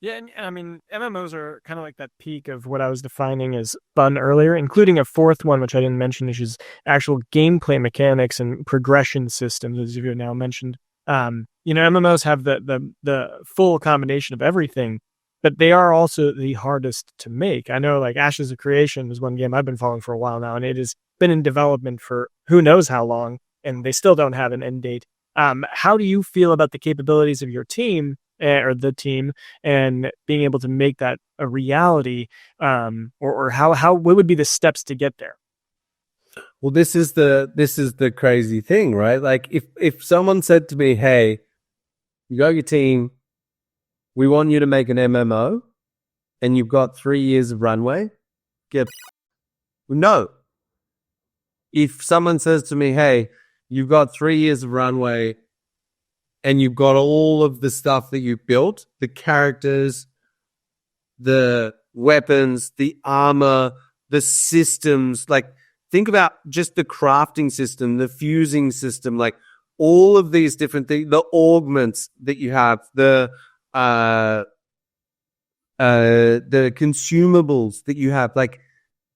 S1: Yeah, and I mean, MMOs are kind of like that peak of what I was defining as fun earlier, including a fourth one, which I didn't mention, which is actual gameplay mechanics and progression systems, as you now mentioned. MMOs have the full combination of everything, but they are also the hardest to make. I know, like, Ashes of Creation is one game I've been following for a while now, and it has been in development for who knows how long, and they still don't have an end date. How do you feel about the capabilities of your team or the team and being able to make that a reality? Or what would be the steps to get there?
S2: Well, this is the crazy thing, right? Like if someone said to me, hey, you got your team, we want you to make an MMO and you've got 3 years of runway, no. If someone says to me, hey, you've got 3 years of runway and you've got all of the stuff that you've built, the characters, the weapons, the armor, the systems, like think about just the crafting system, the fusing system, like all of these different things, the augments that you have, the consumables that you have, like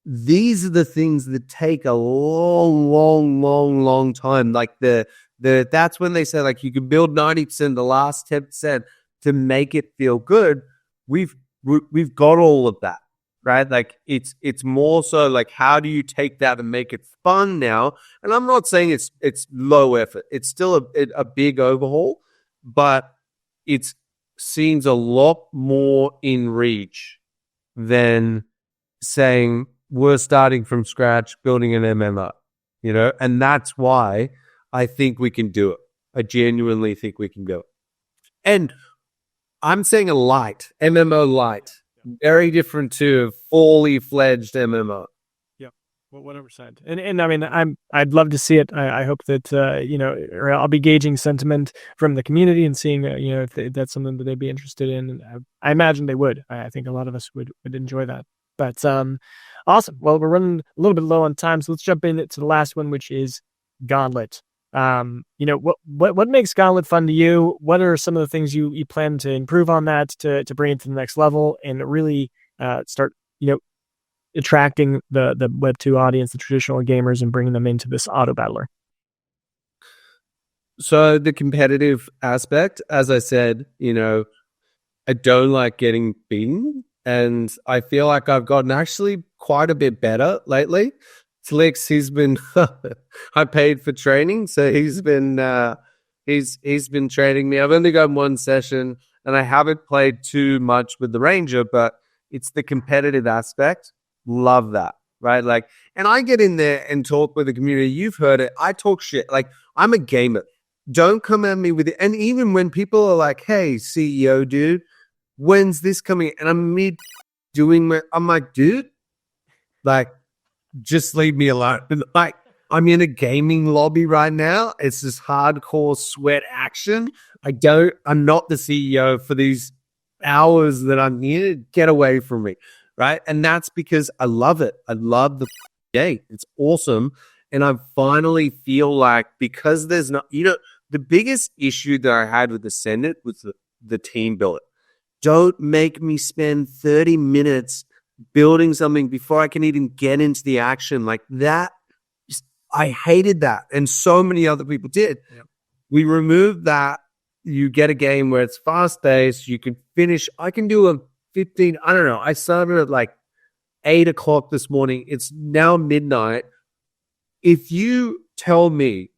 S2: these are the things that take a long time. Like that's when they say like you can build 90%, the last 10% to make it feel good. We've got all of that. right? Like it's more so like how do you take that and make it fun now? And I'm not saying it's low effort. It's still a big overhaul, but it seems a lot more in reach than saying we're starting from scratch, building an MMO, and that's why I think we can do it. I genuinely think we can do it. And I'm saying a light, MMO light, very different to a fully fledged MMO.
S1: Well, 100%. And I mean, I'd love to see it. I hope that or I'll be gauging sentiment from the community and seeing if that's something that they'd be interested in. And I imagine they would. I think a lot of us would enjoy that. But awesome. Well, we're running a little bit low on time, so let's jump into the last one, which is Gauntlet. What makes Gauntlet fun to you? What are some of the things you plan to improve on that to bring it to the next level and really start attracting the Web 2 audience, the traditional gamers, and bringing them into this auto battler?
S2: So the competitive aspect, as I said, I don't like getting beaten, and I feel like I've gotten actually quite a bit better lately. Flix, he's been I paid for training, so he's been training me. I've only got one session, and I haven't played too much with the Ranger, but it's the competitive aspect. Love that, right? Like, and I get in there and talk with the community. You've heard it. I talk shit. Like, I'm a gamer. Don't come at me with it. And even when people are like, "Hey, CEO dude, when's this coming?" And I'm I'm like, dude, like, just leave me alone. Like, I'm in a gaming lobby right now. It's this hardcore sweat action. I'm not the CEO for these hours that I'm here. Get away from me. Right. And that's because I love it. I love the game. It's awesome. And I finally feel like because there's not, the biggest issue that I had with Ascendant was the team builder. Don't make me spend 30 minutes building something before I can even get into the action like that. I hated that. And so many other people did. Yep. We removed that. You get a game where it's fast paced. You can finish. I can do a 15, I don't know. I started at like 8 o'clock this morning. It's now midnight. If you tell me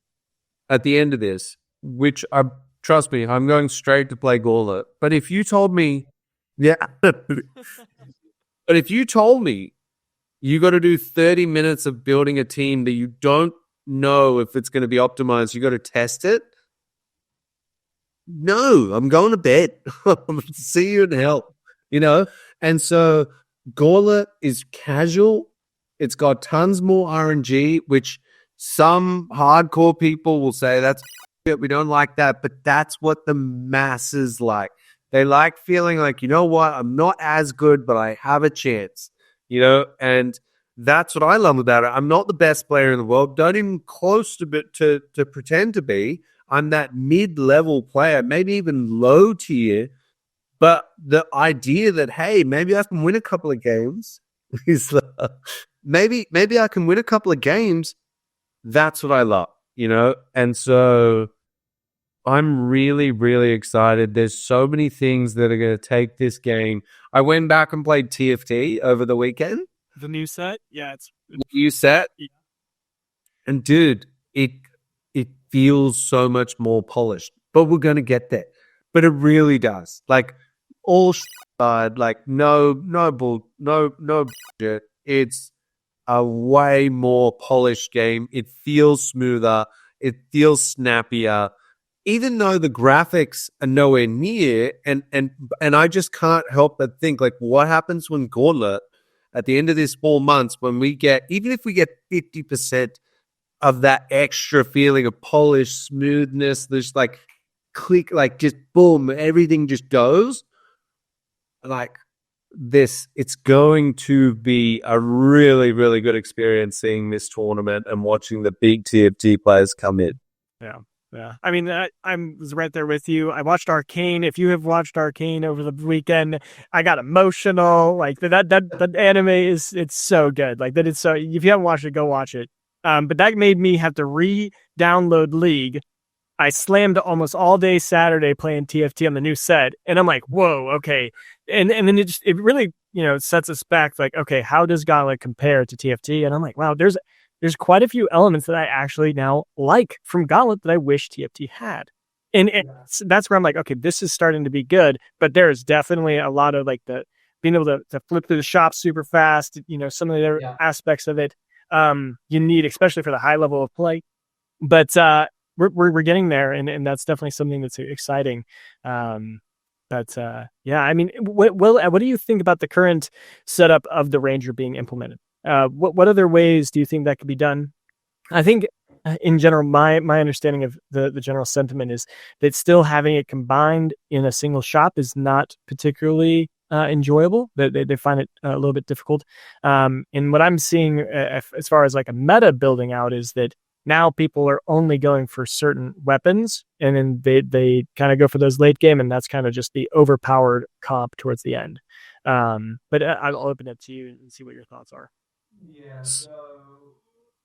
S2: at the end of this, which trust me, I'm going straight to play Gauntlet. But if you told me, but if you told me you got to do 30 minutes of building a team that you don't know if it's going to be optimized, you got to test it. No, I'm going to bed. See you in hell. And so Gauntlet is casual. It's got tons more RNG, which some hardcore people will say that's we don't like that, but that's what the masses like. They like feeling like, you know what, I'm not as good, but I have a chance, and that's what I love about it. I'm not the best player in the world. Don't even close to pretend to be. I'm that mid-level player, maybe even low tier. But the idea that, hey, maybe I can win a couple of games is maybe I can win a couple of games. That's what I love, And so I'm really, really excited. There's so many things that are going to take this game. I went back and played TFT over the weekend.
S1: The new set? Yeah, it's
S2: new set. Yeah. And dude, it feels so much more polished. But we're going to get there. But it really does. Like, all like no bullshit. It's a way more polished game. It feels smoother. It feels snappier. Even though the graphics are nowhere near, and I just can't help but think, like, what happens when Gauntlet at the end of this 4 months, when we get, even if we get 50% of that extra feeling of polish, smoothness, there's like click, like just boom, everything just goes. Like this, it's going to be a really, really good experience seeing this tournament and watching the big TFT players come in.
S1: Yeah. Yeah. I mean, I was right there with you. I watched Arcane. If you have watched Arcane over the weekend, I got emotional. Like that anime it's so good. Like that, it's so, if you haven't watched it, go watch it. But that made me have to re-download League. I slammed almost all day Saturday playing TFT on the new set, and I'm like, whoa, okay. And then it really sets us back. Like, okay, how does Gauntlet compare to TFT? And I'm like, wow, there's quite a few elements that I actually now like from Gauntlet that I wish TFT had. And that's where I'm like, okay, this is starting to be good, but there is definitely a lot of like the being able to flip through the shop super fast, some of the other aspects of it you need, especially for the high level of play. But we're getting there, and that's definitely something that's exciting. Yeah, I mean, what do you think about the current setup of the Ranger being implemented? What other ways do you think that could be done? I think in general, my understanding of the general sentiment is that still having it combined in a single shop is not particularly enjoyable. They find it a little bit difficult. And what I'm seeing as far as like a meta building out is that now people are only going for certain weapons, and then they kind of go for those late game, and that's kind of just the overpowered comp towards the end. But I'll open it to you and see what your thoughts are.
S3: Yeah. So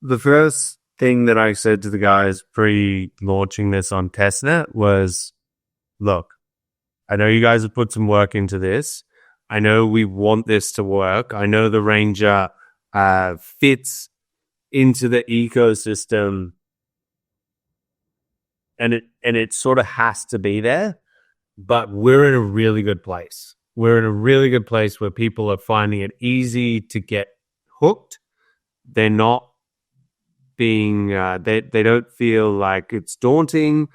S3: the first thing that I said to the guys pre-launching this on testnet was, look, I know you guys have put some work into this. I know we want this to work. I know the Ranger fits into the ecosystem, and it sort of has to be there. But we're in a really good place. We're in a really good place where people are finding it easy to get hooked. They're not being they don't feel like it's daunting,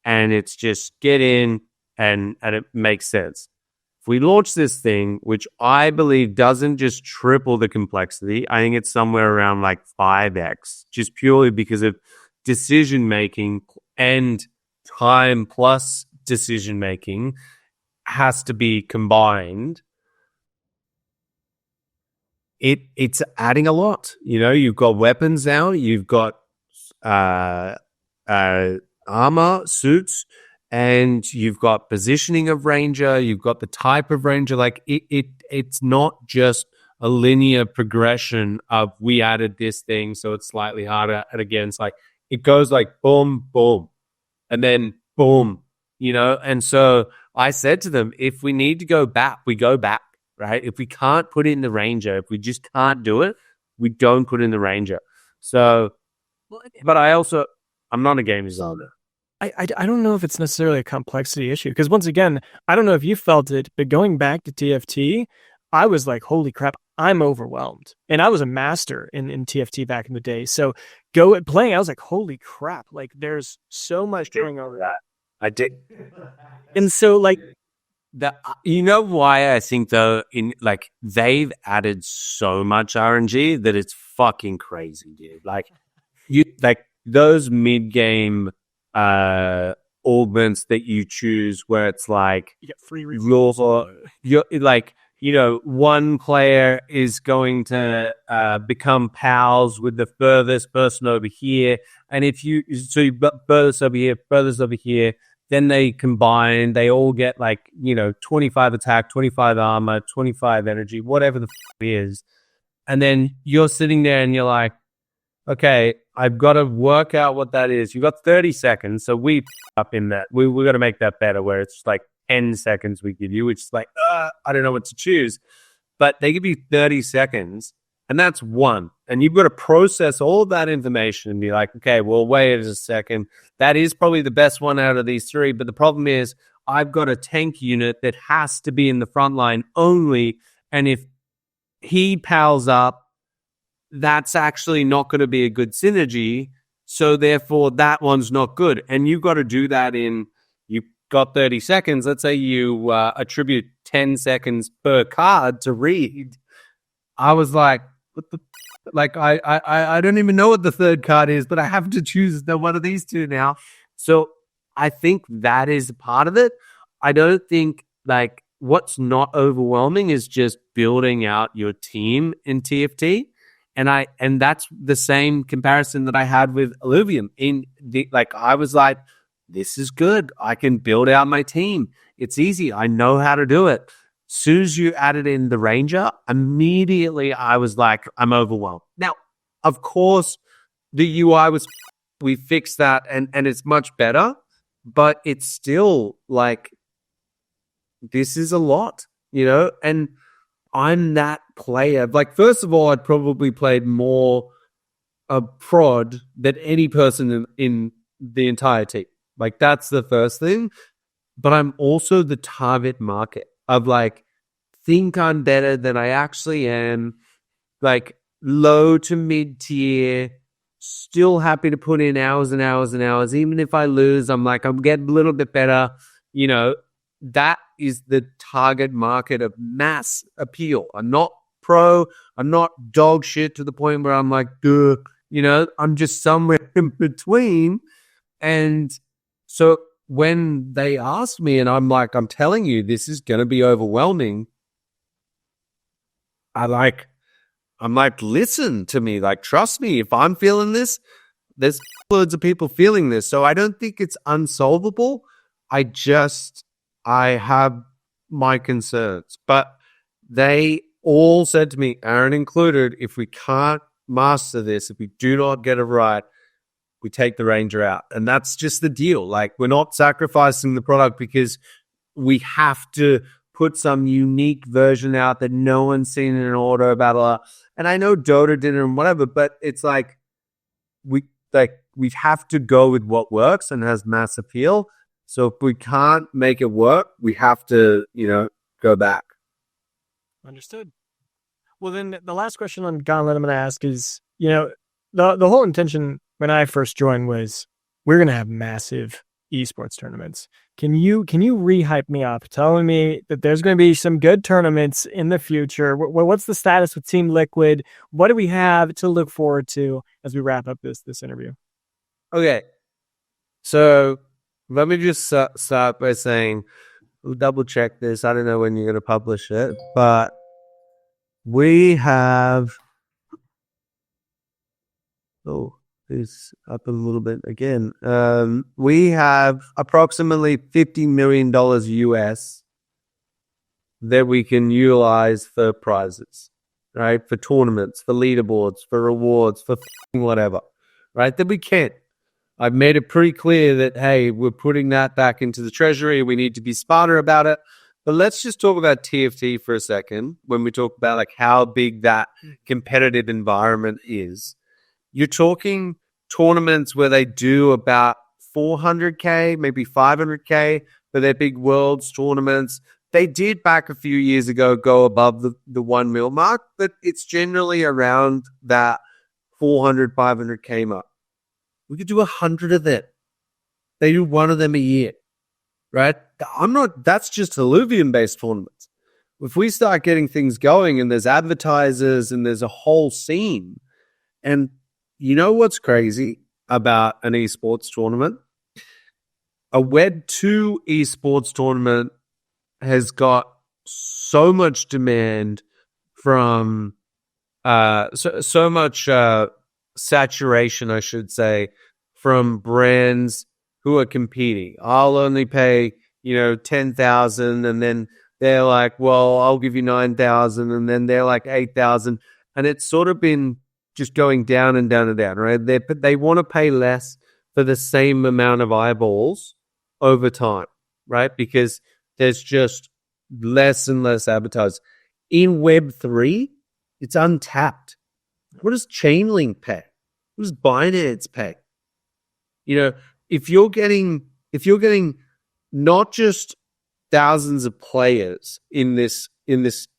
S3: and it's just get in and it makes sense. If we launch this thing, which I believe doesn't just triple the complexity, I think it's somewhere around like 5x, just purely because of decision making and time plus decision making has to be combined. It's adding a lot. You've got weapons now, you've got armor, suits, and you've got positioning of Ranger, you've got the type of Ranger. Like it's not just a linear progression of we added this thing, so it's slightly harder. And again, it's like it goes like boom, boom, and then boom, And so I said to them, if we need to go back, we go back, right? If we can't put in the Ranger, if we just can't do it, we don't put in the Ranger. So, but I'm not a game designer.
S1: I don't know if it's necessarily a complexity issue, because once again, I don't know if you felt it, but going back to TFT, I was like, holy crap, I'm overwhelmed. And I was a master in TFT back in the day. So playing, I was like, holy crap, like there's so much going on.
S3: That I did.
S1: And so like,
S3: you know why I think though, they've added so much RNG that it's fucking crazy, dude. Like those mid-game augments that you choose, where it's like
S1: you get free
S3: you're like, one player is going to become pals with the furthest person over here, and furthest over here, then they combine, they all get 25 attack, 25 armor, 25 energy, whatever the it is. And then you're sitting there and you're like, okay, I've got to work out what that is. You've got 30 seconds. So we up in that. We're going to make that better, where it's like 10 seconds we give you, which is like, I don't know what to choose. But they give you 30 seconds, and that's one. And you've got to process all of that information and be like, okay, well, wait a second. That is probably the best one out of these three. But the problem is I've got a tank unit that has to be in the front line only. And if he pals up, that's actually not going to be a good synergy. So therefore, that one's not good. And you've got to do that you've got 30 seconds. Let's say you attribute 10 seconds per card to read. I was like, what the? Like, I don't even know what the third card is, but I have to choose one of these two now. So I think that is a part of it. I don't think what's not overwhelming is just building out your team in TFT. And that's the same comparison that I had with illuvium. I was like, this is good. I can build out my team. It's easy. I know how to do it. Soon as you added in the Ranger, immediately I was like, I'm overwhelmed. Now, of course, the UI we fixed that and it's much better, but it's still like, this is a lot, and I'm that player. Like, first of all, I'd probably played more a prod than any person in the entire team. Like, that's the first thing. But I'm also the target market of like, think I'm better than I actually am. Like, low to mid tier, still happy to put in hours and hours and hours. Even if I lose, I'm like, I'm getting a little bit better. You know, that is the target market of mass appeal. I'm not pro. I'm not dog shit to the point where I'm like, duh. You know, I'm just somewhere in between. And so when they ask me and I'm like, I'm telling you, this is going to be overwhelming. I'm like, listen to me. Like, trust me. If I'm feeling this, there's loads of people feeling this. So I don't think it's unsolvable. I have my concerns. But they all said to me, Aaron included, if we can't master this, if we do not get it right, we take the Ranger out. And that's just the deal. Like, we're not sacrificing the product because we have to put some unique version out that no one's seen in an auto battle. And I know Dota did it and whatever, but it's like we have to go with what works and has mass appeal. So if we can't make it work, we have to, go back.
S1: Understood. Well, then the last question on Gauntlet I'm going to ask is, the whole intention when I first joined was we're going to have massive esports tournaments. Can you re-hype me up, telling me that there's going to be some good tournaments in the future? What's the status with Team Liquid? What do we have to look forward to as we wrap up this interview?
S3: Okay. So let me just start by saying, we'll double check this. I don't know when you're going to publish it, but we have... Oh, it's up a little bit again. We have approximately $50 million US that we can utilize for prizes, right? For tournaments, for leaderboards, for rewards, for whatever, right? That we can. I've made it pretty clear that, hey, we're putting that back into the treasury. We need to be smarter about it. But let's just talk about TFT for a second when we talk about like how big that competitive environment is. You're talking tournaments where they do about 400K, maybe 500K for their big worlds tournaments. They did back a few years ago go above the 1 mil mark, but it's generally around that 400, 500K mark. We could do 100 of them. They do one of them a year, right? That's just illuvium-based tournaments. If we start getting things going and there's advertisers and there's a whole scene, and you know what's crazy about an esports tournament? A Web 2 esports tournament has got so much demand from so much saturation, I should say, from brands who are competing. I'll only pay, 10,000, and then they're like, well, I'll give you 9,000, and then they're like 8,000, and it's sort of been just going down and down and down, right? They want to pay less for the same amount of eyeballs over time, right? Because there's just less and less advertisers. In Web3, it's untapped. What does Chainlink pay? What does Binance pay? If you're getting not just thousands of players in this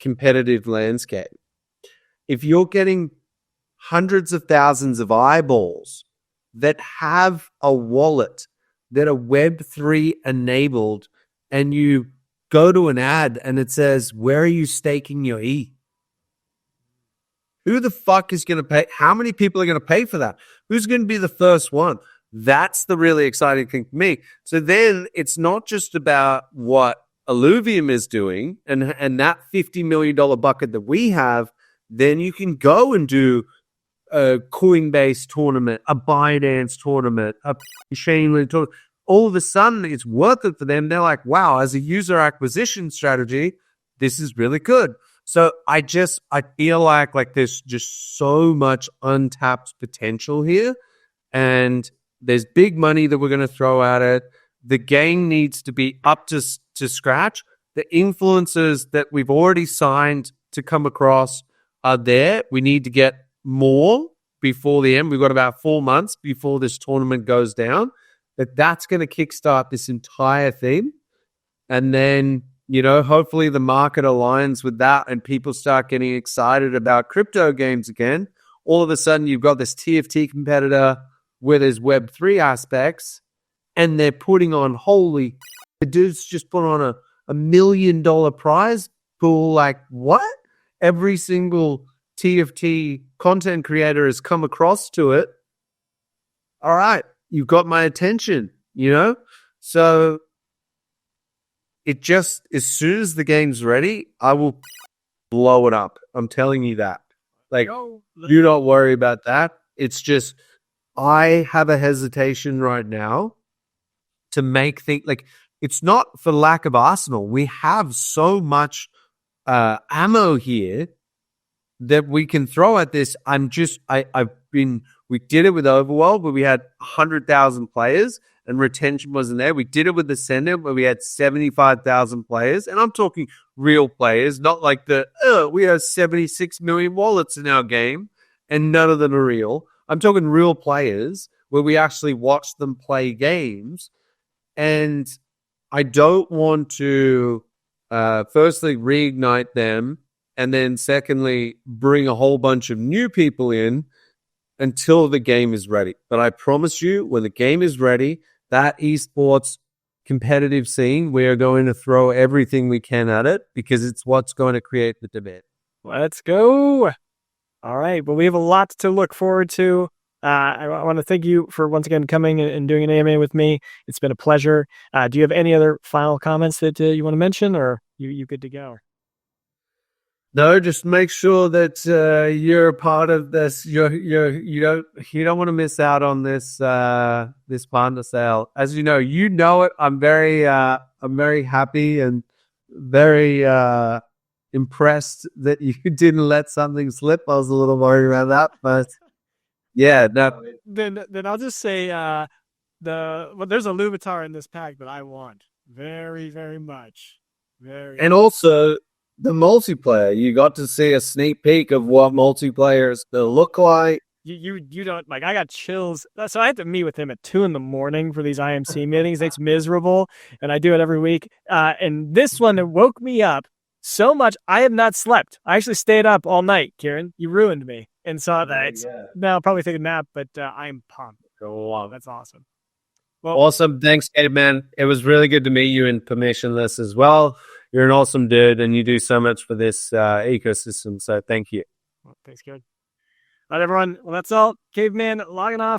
S3: competitive landscape, if you're getting hundreds of thousands of eyeballs that have a wallet that are Web3 enabled, and you go to an ad and it says, where are you staking your E? Who the fuck is going to pay? How many people are going to pay for that? Who's going to be the first one? That's the really exciting thing for me. So then it's not just about what Illuvium is doing and that $50 million bucket that we have. Then you can go and do a Coinbase tournament, a Binance tournament, a Chainlink tournament. All of a sudden, it's worth it for them. They're like, wow, as a user acquisition strategy, this is really good. So I feel like there's just so much untapped potential here, and there's big money that we're going to throw at it. The game needs to be up to scratch. The influencers that we've already signed to come across are there. We need to get more before the end. We've got about 4 months before this tournament goes down. That's going to kickstart this entire thing. And then, hopefully the market aligns with that and people start getting excited about crypto games again. All of a sudden, you've got this TFT competitor where there's Web3 aspects, and they're putting on, the dude's just put on a $1 million prize pool. Like, what? Every single TFT content creator has come across to it. All right, you've got my attention, So it just, as soon as the game's ready, I will blow it up. I'm telling you that. Like, do not worry about that. It's just, I have a hesitation right now to make things, like, it's not for lack of arsenal. We have so much ammo here that we can throw at this. We did it with Overworld where we had 100,000 players and retention wasn't there. We did it with Ascendant where we had 75,000 players. And I'm talking real players, not like we have 76 million wallets in our game and none of them are real. I'm talking real players where we actually watch them play games. And I don't want to, firstly, reignite them. And then secondly, bring a whole bunch of new people in until the game is ready. But I promise you, when the game is ready, that esports competitive scene, we are going to throw everything we can at it because it's what's going to create the debate.
S1: Let's go. All right. Well, we have a lot to look forward to. I want to thank you for once again coming and doing an AMA with me. It's been a pleasure. Do you have any other final comments that you want to mention, or you good to go?
S2: No, just make sure that you're a part of this. You don't want to miss out on this this partner sale. As you know it. I'm very happy and very impressed that you didn't let something slip. I was a little worried about that, but yeah, no.
S1: Then I'll just say there's a Louvetar in this pack that I want very, very much.
S2: And also the multiplayer. You got to see a sneak peek of what multiplayer is going to look like.
S1: You don't, like, I got chills. So I had to meet with him at 2 a.m. for these IMC meetings. It's miserable, and I do it every week. And this one, it woke me up so much. I have not slept. I actually stayed up all night, Kieran. You ruined me. And so now I'll probably take a nap, but I'm pumped.
S2: Wow.
S1: That's awesome. Well,
S2: awesome. Thanks, Caveman. It was really good to meet you in permissionless as well. You're an awesome dude, and you do so much for this ecosystem. So thank you.
S1: Well, thanks, Kieran. All right, everyone. Well, that's all. Caveman logging off.